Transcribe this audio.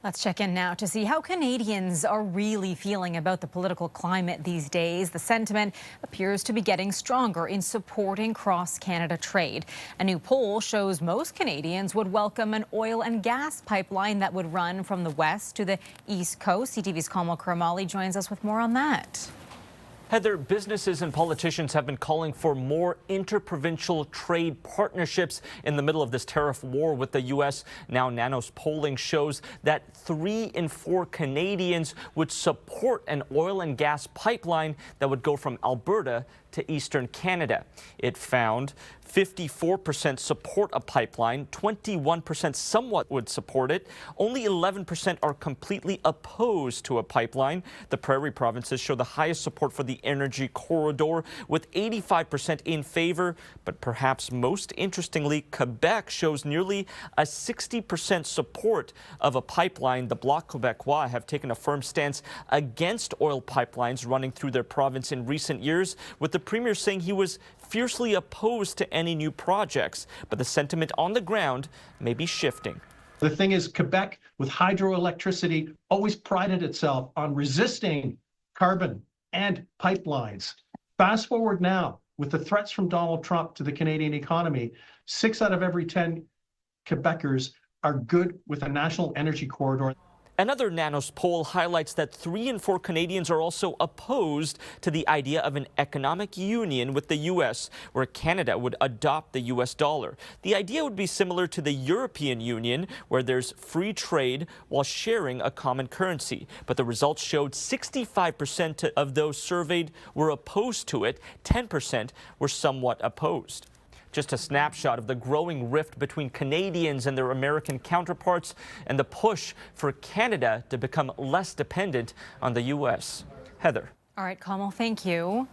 Let's check in now to see how Canadians are really feeling about the political climate these days. The sentiment appears to be getting stronger in supporting cross-Canada trade. A new poll shows most Canadians would welcome an oil and gas pipeline that would run from the west to the east coast. CTV's Kamil Karamali joins us with more on that. Heather, businesses and politicians have been calling for more interprovincial trade partnerships in the middle of this tariff war with the U.S. Now, Nanos polling shows that 3 in 4 Canadians would support an oil and gas pipeline that would go from Alberta to eastern Canada. It found 54% support a pipeline, 21% somewhat would support it, only 11% are completely opposed to a pipeline. The prairie provinces show the highest support for the energy corridor, with 85% in favor, but perhaps most interestingly, Quebec shows nearly a 60% support of a pipeline. The Bloc Québécois have taken a firm stance against oil pipelines running through their province in recent years, with the Premier saying he was fiercely opposed to any new projects, but the sentiment on the ground may be shifting. The thing is, Quebec, with hydroelectricity, always prided itself on resisting carbon and pipelines. Fast forward now, with the threats from Donald Trump to the Canadian economy, 6 out of every 10 Quebecers are good with a national energy corridor. Another Nanos poll highlights that 3 in 4 Canadians are also opposed to the idea of an economic union with the U.S., where Canada would adopt the U.S. dollar. The idea would be similar to the European Union, where there's free trade while sharing a common currency. But the results showed 65% of those surveyed were opposed to it, 10% were somewhat opposed. Just a snapshot of the growing rift between Canadians and their American counterparts and the push for Canada to become less dependent on the U.S. Heather. All right, Kamil, thank you.